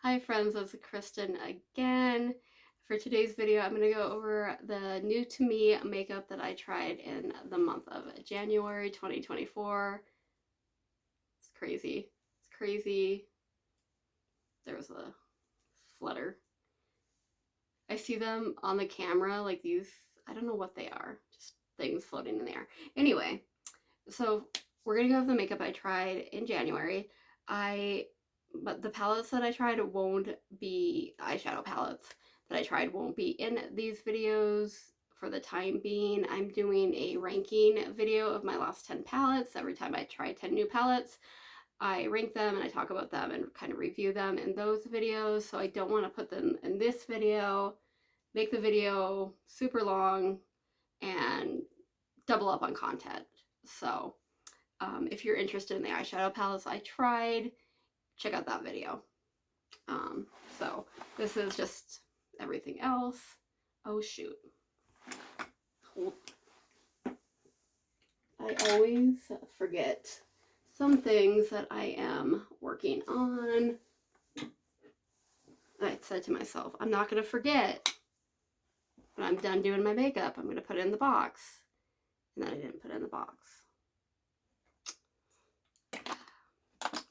Hi friends, it's Kristen again. For today's video, I'm going to go over the new to me makeup that I tried in the month of January 2024. It's crazy. It's crazy. There was a flutter. I see them on the camera, like these, I don't know what they are, just things floating in the air. Anyway, so we're going to go over the makeup I tried in January. But the palettes that I tried won't be eyeshadow palettes that I tried won't be in these videos for the time being. I'm doing a ranking video of my last 10 palettes. Every time I try 10 new palettes, I rank them and I talk about them and kind of review them in those videos. So I don't want to put them in this video, make the video super long and double up on content. So if you're interested in the eyeshadow palettes I tried, check out that video. So this is just everything else. Oh shoot. I always forget some things that I am working on. I said to myself, I'm not going to forget. When I'm done doing my makeup, I'm going to put it in the box. And then I didn't put it in the box.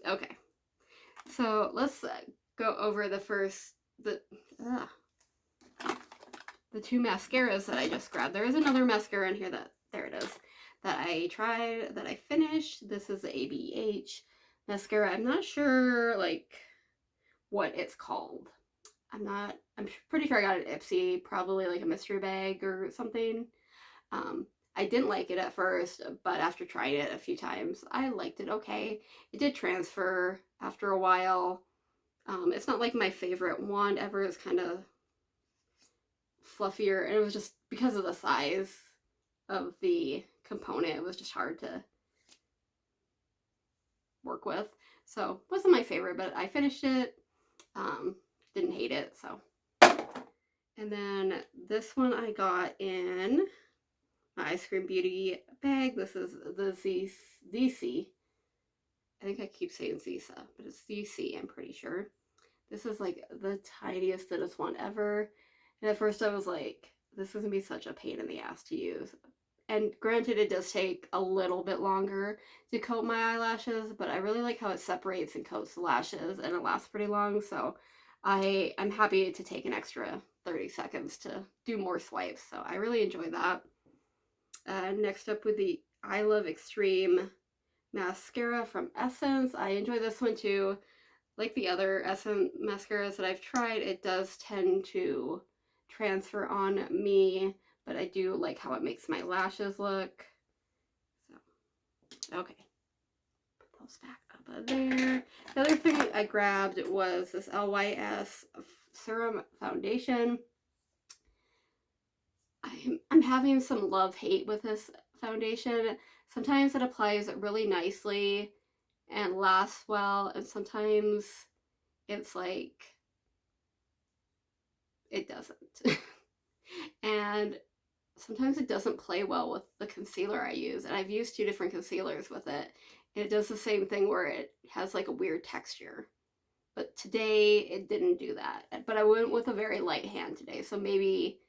Okay. So let's go over the two mascaras that I just grabbed. There is another mascara in here there it is, that I tried, that I finished. This is the ABH mascara. I'm not sure like what it's called. I'm pretty sure I got it at Ipsy, probably like a mystery bag or something. I didn't like it at first, but after trying it a few times, I liked it okay. It did transfer after a while. It's not like my favorite wand ever. It's kind of fluffier, and it was just because of the size of the component, it was just hard to work with. So wasn't my favorite, but I finished it. Didn't hate it. So, and then this one I got in my Ice Cream Beauty bag. This is the ZC. I think I keep saying Zisa, but it's ZC, I'm pretty sure. This is like the tiniest, thinnest one ever. And at first I was like, this is going to be such a pain in the ass to use. And granted, it does take a little bit longer to coat my eyelashes, but I really like how it separates and coats the lashes, and it lasts pretty long. So I'm happy to take an extra 30 seconds to do more swipes. So I really enjoy that. Next up with the I Love Extreme mascara from Essence. I enjoy this one too. Like the other Essence mascaras that I've tried, it does tend to transfer on me, but I do like how it makes my lashes look. So, okay. Put those back up there. The other thing I grabbed was this LYS Serum Foundation. I'm having some love-hate with this foundation. Sometimes it applies really nicely and lasts well, and sometimes it's like it doesn't. And sometimes it doesn't play well with the concealer I use, and I've used two different concealers with it, and it does the same thing where it has like a weird texture. But today it didn't do that. But I went with a very light hand today, so maybe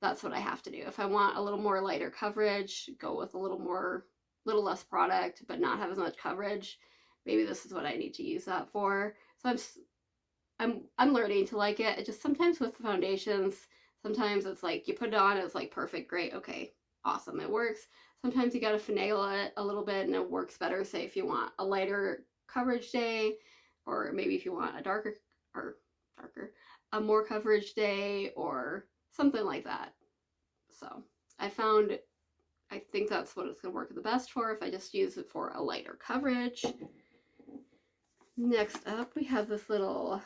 that's what I have to do. If I want a little more lighter coverage, go with a little less product, but not have as much coverage. Maybe this is what I need to use that for. So I'm learning to like it. It just sometimes with foundations, sometimes it's like you put it on, it's like perfect, great, okay, awesome, it works. Sometimes you gotta finagle it a little bit and it works better. Say if you want a lighter coverage day, or maybe if you want a more coverage day, or something like that. So I think that's what it's gonna work the best for if I just use it for a lighter coverage. Next up, we have this little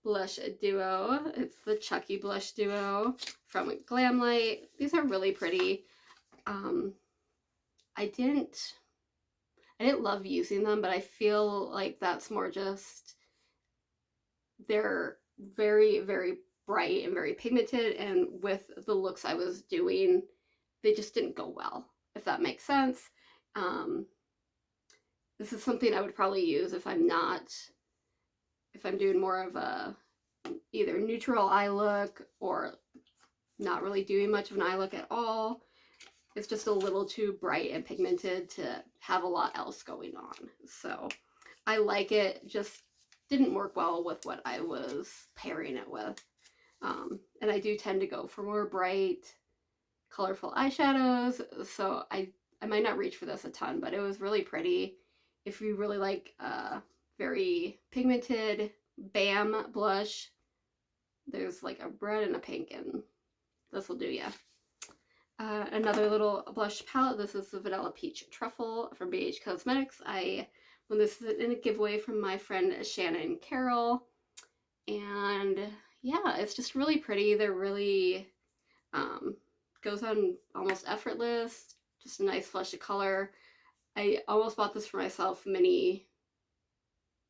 blush duo. It's the Chucky blush duo from Glamlight. These are really pretty. I didn't love using them, but I feel like that's more just they're very, very bright and very pigmented, and with the looks I was doing, they just didn't go well, if that makes sense. This is something I would probably use if I'm not if I'm doing more of a either neutral eye look or not really doing much of an eye look at all. It's just a little too bright and pigmented to have a lot else going on. So I like it, just didn't work well with what I was pairing it with. And I do tend to go for more bright, colorful eyeshadows, so I might not reach for this a ton, but it was really pretty. If you really like very pigmented Bam blush, there's like a red and a pink, and this will do ya. Another little blush palette. This is the Vanilla Peach Truffle from BH Cosmetics. I won this in a giveaway from my friend Shannon Carroll. And yeah, it's just really pretty. They're really, goes on almost effortless. Just a nice flush of color. I almost bought this for myself I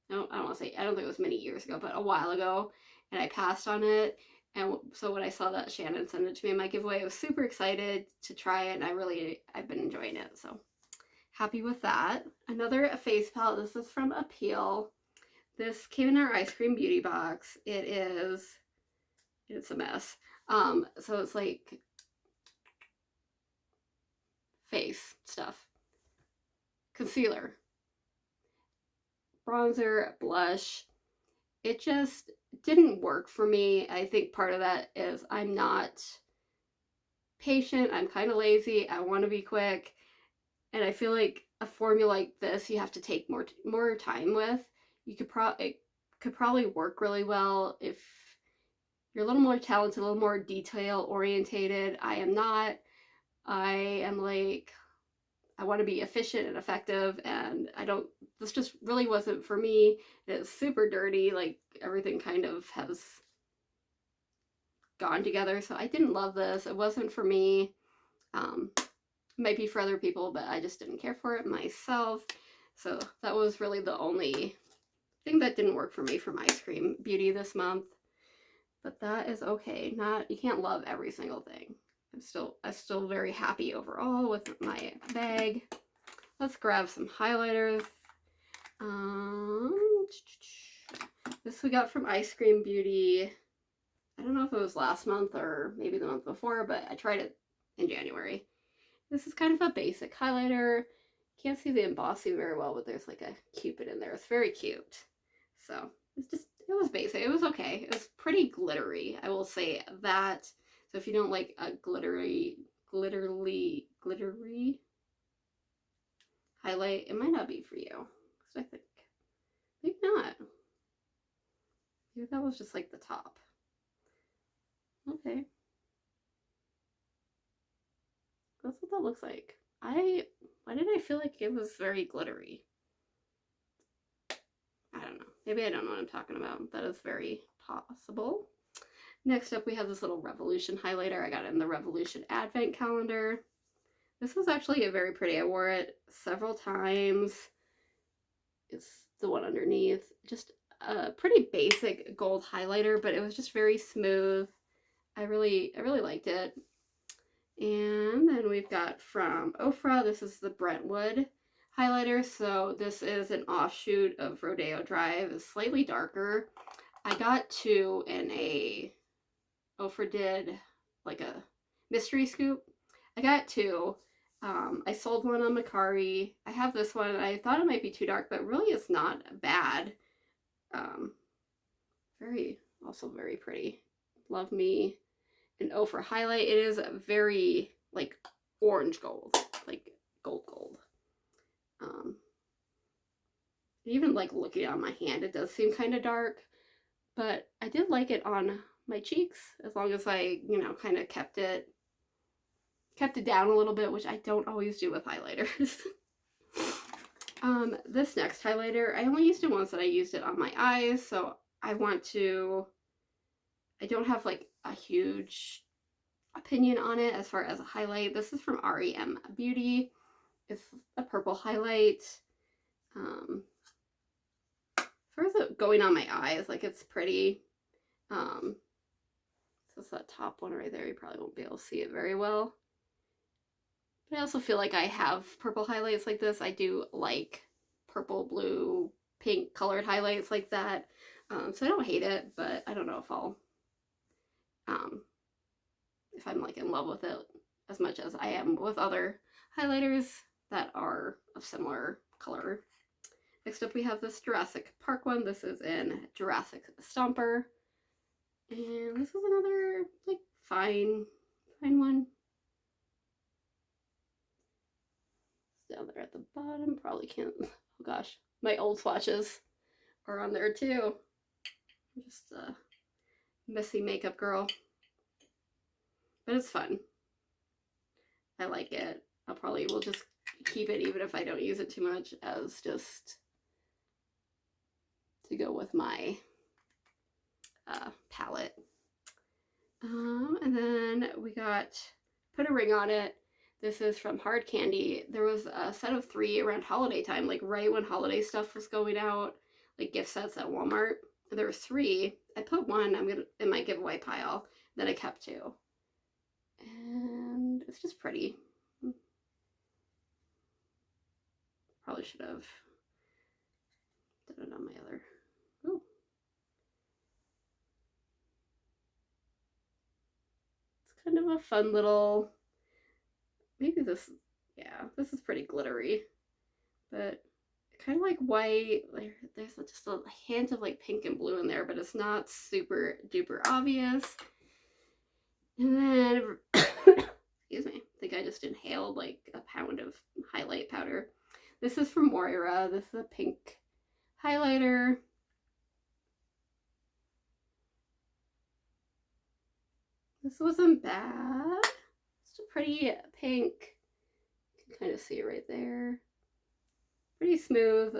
don't think it was many years ago, but a while ago. And I passed on it. And so when I saw that Shannon sent it to me in my giveaway, I was super excited to try it, and I've been enjoying it. So happy with that. Another face palette. This is from Appeal. This came in our ice cream beauty box. It's a mess. So it's like face stuff. Concealer. Bronzer, blush. It just didn't work for me. I think part of that is I'm not patient. I'm kind of lazy. I want to be quick. And I feel like a formula like this, you have to take more time with. It could probably work really well if you're a little more talented, a little more detail orientated. I am not. I am like, I want to be efficient and effective, and this just really wasn't for me. It's super dirty, like everything kind of has gone together, so I didn't love this. It wasn't for me. It might be for other people, but I just didn't care for it myself. So that was really the only thing that didn't work for me from Ice Cream Beauty this month. But that is okay. You can't love every single thing. I'm still very happy overall with my bag. Let's grab some highlighters. This we got from Ice Cream Beauty. I don't know if it was last month or maybe the month before, but I tried it in January. This is kind of a basic highlighter. Can't see the embossing very well, but there's like a cupid in there. It's very cute. So it was basic. It was okay. It was pretty glittery. I will say that. So if you don't like a glittery highlight, it might not be for you. So I think maybe not. Maybe that was just like the top. Okay. That's what that looks like. Why did I feel like it was very glittery? I don't know. Maybe I don't know what I'm talking about. That is very possible. Next up, we have this little Revolution highlighter. I got it in the Revolution Advent Calendar. This was actually very pretty. I wore it several times. It's the one underneath. Just a pretty basic gold highlighter, but it was just very smooth. I really liked it. And then we've got from Ofra, this is the Brentwood highlighter. So this is an offshoot of Rodeo Drive. It's slightly darker. I got two in a Ofra did like a mystery scoop. I got two. I sold one on Mercari. I have this one. I thought it might be too dark, but really it's not bad. Also very pretty. Love me an Ofra highlight. It is very like orange gold, like gold. Even like looking on my hand, it does seem kind of dark, but I did like it on my cheeks as long as I, kind of kept it down a little bit, which I don't always do with highlighters. This next highlighter, I only used it once and I used it on my eyes, so I don't have like a huge opinion on it as far as a highlight. This is from REM Beauty. It's a purple highlight. As far as it going on my eyes, like it's pretty. So it's that top one right there. You probably won't be able to see it very well. But I also feel like I have purple highlights like this. I do like purple, blue, pink colored highlights like that. So I don't hate it, but I don't know if I'm like in love with it as much as I am with other highlighters that are of similar color. Next up we have this Jurassic Park one. This is in Jurassic Stomper. And this is another like fine one. It's down there at the bottom. Probably can't, oh gosh. My old swatches are on there too. I'm just a messy makeup girl. But it's fun. I like it. I probably will just keep it even if I don't use it too much, as just to go with my palette. And then we got Put a Ring on It. This is from Hard Candy. There was a set of 3 around holiday time, like right when holiday stuff was going out, like gift sets at Walmart. There were 3. I put 1 in my giveaway pile. Then I kept 2. And it's just pretty. Probably should have done it on my other. Ooh. It's kind of a fun little, maybe this, yeah, this is pretty glittery, but kind of like white. There's just a hint of like pink and blue in there, but it's not super duper obvious. And then, excuse me, I think I just inhaled like a pound of highlight powder. This is from Moira. This is a pink highlighter. This wasn't bad. It's a pretty pink. You can kind of see it right there. Pretty smooth.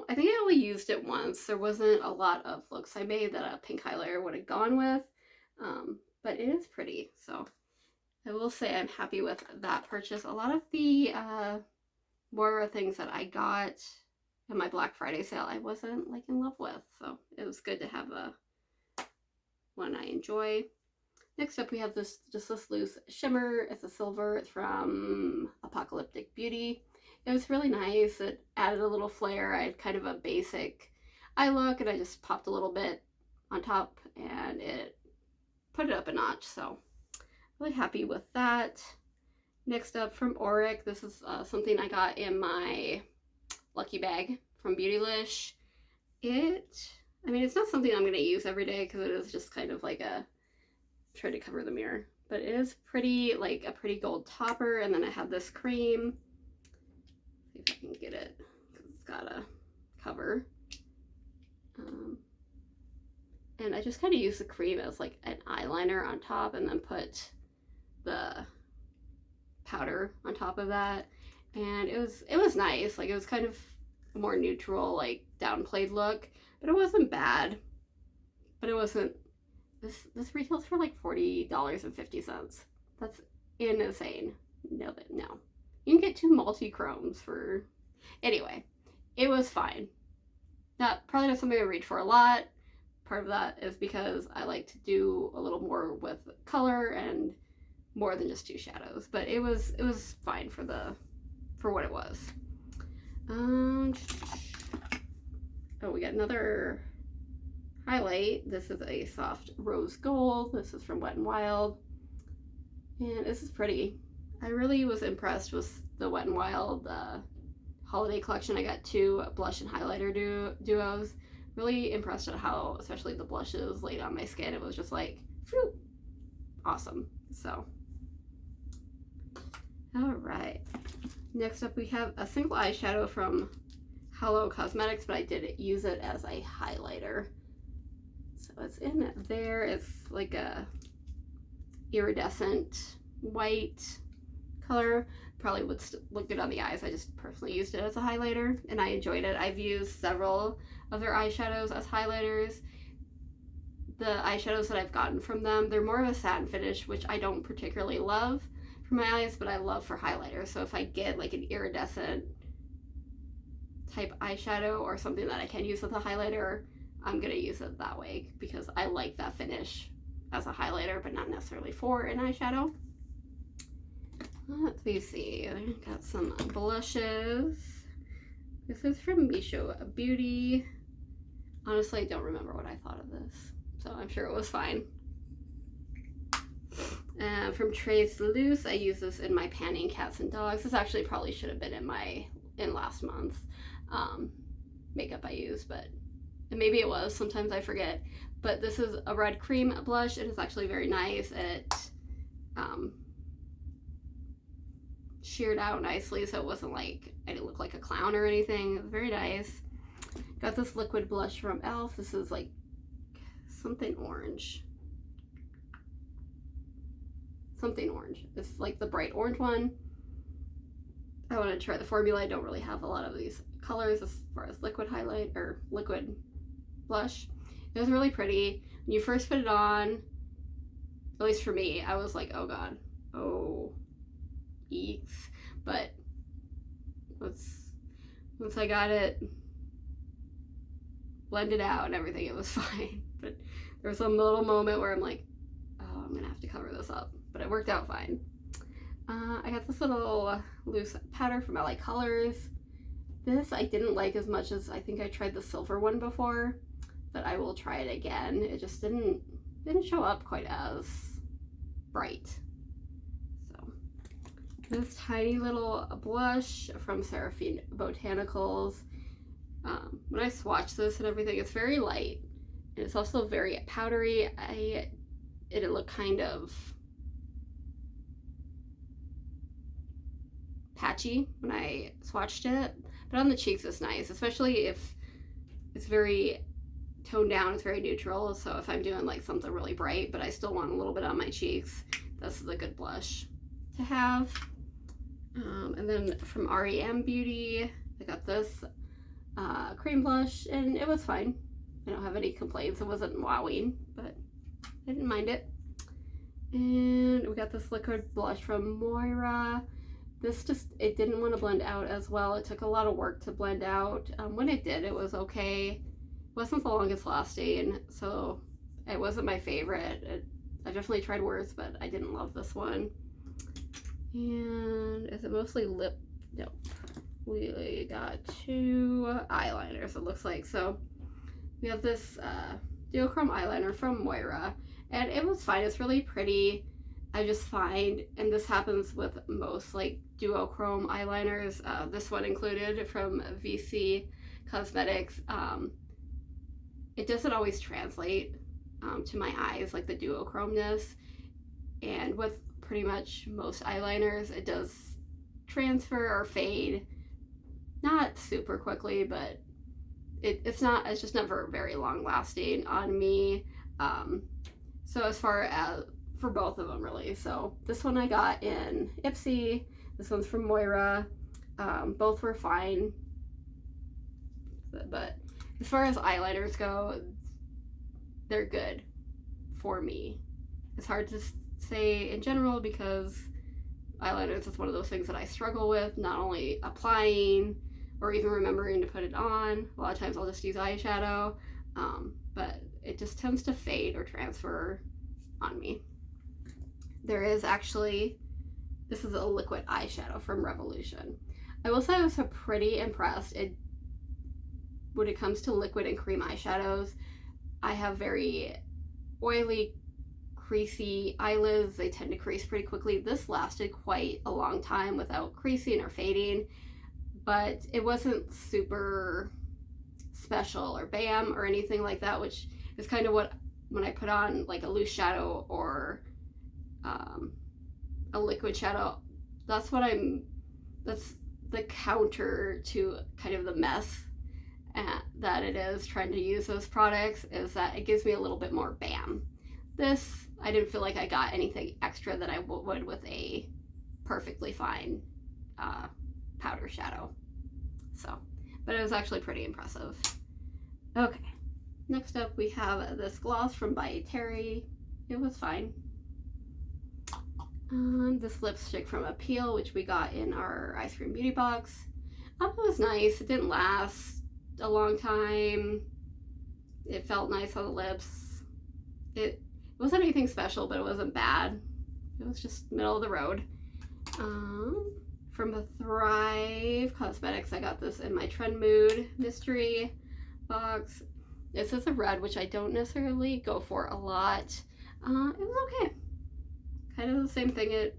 I think I only used it once. There wasn't a lot of looks I made that a pink highlighter would have gone with. But it is pretty, so I will say I'm happy with that purchase. A lot of the Moira things that I got in my Black Friday sale I wasn't like in love with, so it was good to have a one I enjoy. Next up we have this loose shimmer. It's a silver. It's from Apocalyptic Beauty. It was really nice. It added a little flair. I had kind of a basic eye look and I just popped a little bit on top and it put it up a notch, so really happy with that. Next up from Auric, this is something I got in my lucky bag from Beautylish. I mean, it's not something I'm going to use every day because it is just kind of like try to cover the mirror, but it is pretty, like a pretty gold topper. And then I have this cream. See if I can get it because it's got a cover. And I just kind of use the cream as like an eyeliner on top and then put the powder on top of that. And it was nice. Like it was kind of a more neutral, like downplayed look, but it wasn't bad. But it wasn't, this retails for like $40.50. That's insane. No. You can get 2 multi-chromes for, anyway, it was fine. Probably not something I reach for a lot. Part of that is because I like to do a little more with color and more than just 2 shadows, but it was fine for what it was. Oh, we got another highlight. This is a soft rose gold. This is from Wet n Wild, and this is pretty. I really was impressed with the Wet n Wild holiday collection. I got 2 blush and highlighter duos. Really impressed at how, especially the blushes laid on my skin. It was just like, phew, awesome. So, all right. Next up, we have a single eyeshadow from Hello Cosmetics, but I did use it as a highlighter. So it's in there. It's like a iridescent white color. Probably would look good on the eyes. I just personally used it as a highlighter and I enjoyed it. I've used several of their eyeshadows as highlighters. The eyeshadows that I've gotten from them, they're more of a satin finish, which I don't particularly love for my eyes, but I love for highlighters. So if I get like an iridescent type eyeshadow or something that I can use as a highlighter, I'm gonna use it that way because I like that finish as a highlighter, but not necessarily for an eyeshadow. Let me see, I got some blushes. This is from Misho Beauty. Honestly, I don't remember what I thought of this, so I'm sure it was fine. From Trace Loose, I use this in my panning cats and dogs. This actually probably should have been in last month's makeup I used, but maybe it was. Sometimes I forget. But this is a red cream blush. It is actually very nice. It sheared out nicely, so it wasn't like I didn't look like a clown or anything. It was very nice. Got this liquid blush from e.l.f. This is like something orange. Something orange. It's like the bright orange one. I want to try the formula. I don't really have a lot of these colors as far as liquid highlight or liquid blush. It was really pretty. When you first put it on, at least for me, I was like, oh god, oh, eeks. But once I got it blended out and everything, it was fine. But there was a little moment where I'm like, oh, I'm gonna have to cover this up. But it worked out fine. I got this little loose powder from LA Colors. This I didn't like as much as I think I tried the silver one before, but I will try it again. It just didn't show up quite as bright. So this tiny little blush from Seraphine Botanicals. When I swatched this and everything, it's very light, and it's also very powdery. It looked kind of patchy when I swatched it, but on the cheeks it's nice, especially if it's very toned down. It's very neutral, so if I'm doing like something really bright but I still want a little bit on my cheeks, this is a good blush to have. And then from REM Beauty, I got this cream blush, and it was fine. I don't have any complaints. It wasn't wowing, but I didn't mind it. And we got this liquid blush from Moira. This it didn't want to blend out as well. It took a lot of work to blend out. When it did, it was okay. It wasn't the longest lasting, so it wasn't my favorite. I definitely tried worse, but I didn't love this one. And is it mostly lip? No. We got 2 eyeliners, it looks like. So we have this duochrome eyeliner from Moira, and it was fine. It's really pretty. I just find, and this happens with most like duochrome eyeliners, this one included from VC Cosmetics, it doesn't always translate to my eyes, like the duochromeness. And with pretty much most eyeliners, it does transfer or fade, not super quickly, but it's just never very long lasting on me. So as far as for both of them, really. So this one I got in Ipsy, this one's from Moira. Both were fine, but as far as eyeliners go, they're good for me. It's hard to say in general because eyeliners is one of those things that I struggle with, not only applying or even remembering to put it on. A lot of times I'll just use eyeshadow, but it just tends to fade or transfer on me. There is actually, this is a liquid eyeshadow from Revolution. I will say I was pretty impressed. When it comes to liquid and cream eyeshadows, I have very oily, creasy eyelids. They tend to crease pretty quickly. This lasted quite a long time without creasing or fading, but it wasn't super special or bam or anything like that, which is kind of what, when I put on like a loose shadow or a liquid shadow, that's the counter to kind of the mess that it is trying to use those products, is that it gives me a little bit more bam. This, I didn't feel like I got anything extra that I would with a perfectly fine powder shadow. So, but it was actually pretty impressive. Okay, next up we have this gloss from By Terry. It was fine. This lipstick from Appeal, which we got in our Ice Cream Beauty box. It was nice. It didn't last a long time. It felt nice on the lips. It wasn't anything special, but it wasn't bad. It was just middle of the road. from Thrive Cosmetics. I got this in my Trend Mood mystery box. This is a red, which I don't necessarily go for a lot. It was okay. Kind of the same thing. It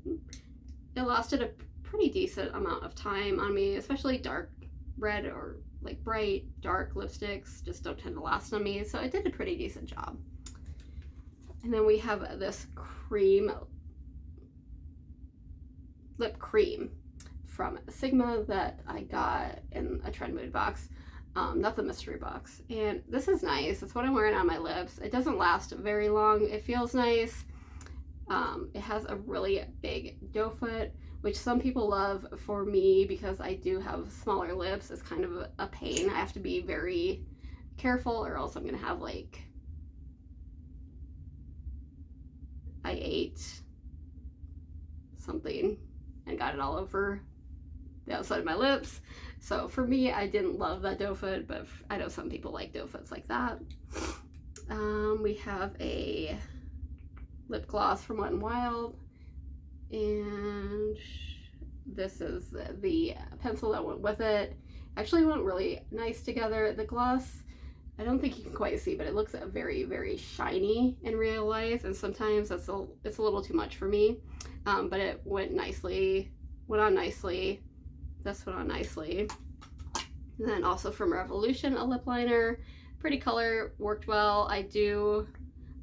lasted a pretty decent amount of time on me, especially dark red or like bright dark lipsticks just don't tend to last on me, so it did a pretty decent job. And then we have this cream lip cream from Sigma that I got in a Trend Mood box, not the mystery box. And this is nice. It's what I'm wearing on my lips. It doesn't last very long. It feels nice. It has a really big doe foot, which some people love. For me, because I do have smaller lips, it's kind of a pain. I have to be very careful or else I'm gonna have like I ate something and got it all over the outside of my lips. So for me, I didn't love that doe foot, but I know some people like doe foots like that. We have a lip gloss from Wet n Wild, and this is the pencil that went with it. Actually went really nice together. The gloss, I don't think you can quite see, but it looks very, very shiny in real life, and sometimes it's a little too much for me. But it went nicely, went on nicely. This went on nicely. And then also from Revolution, a lip liner. Pretty color, worked well. I do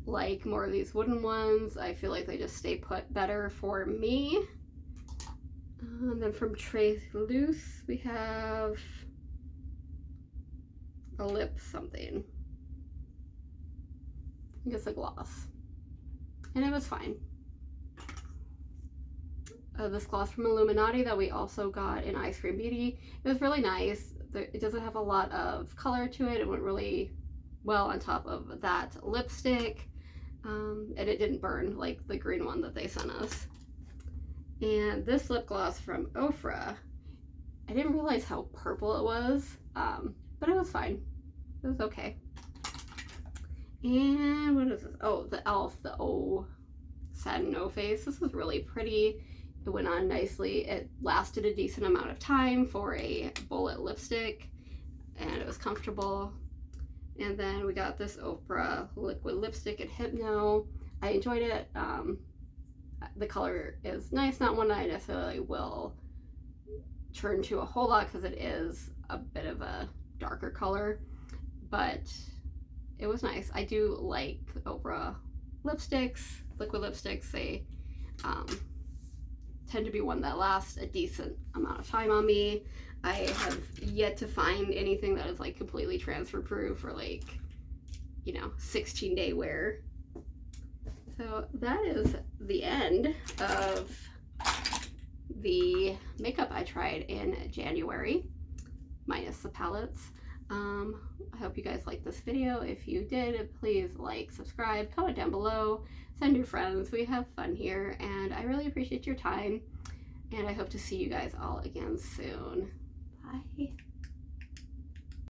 like more of these wooden ones. I feel like they just stay put better for me. And then from Trace Loose, we have a lip something. I think it's a gloss. And it was fine. This gloss from Illuminati that we also got in Ice Cream Beauty. It was really nice. It doesn't have a lot of color to it. It went really well on top of that lipstick. And it didn't burn like the green one that they sent us. And this lip gloss from Ofra, I didn't realize how purple it was, but it was fine. It was okay. And what is this? Oh, the e.l.f. the O Satin No Face. This was really pretty. It went on nicely. It lasted a decent amount of time for a bullet lipstick, and it was comfortable. And then we got this Ofra liquid lipstick in Hypno. I enjoyed it. The color is nice. Not one I necessarily will turn to a whole lot because it is a bit of a darker color, but it was nice. I do like Ofra lipsticks, liquid lipsticks. They tend to be one that lasts a decent amount of time on me. I have yet to find anything that is like completely transfer proof or like, you know, 16-day wear. So that is the end of the makeup I tried in January, minus the palettes. I hope you guys liked this video. If you did, please like, subscribe, comment down below, send your friends. We have fun here, and I really appreciate your time, and I hope to see you guys all again soon. Bye.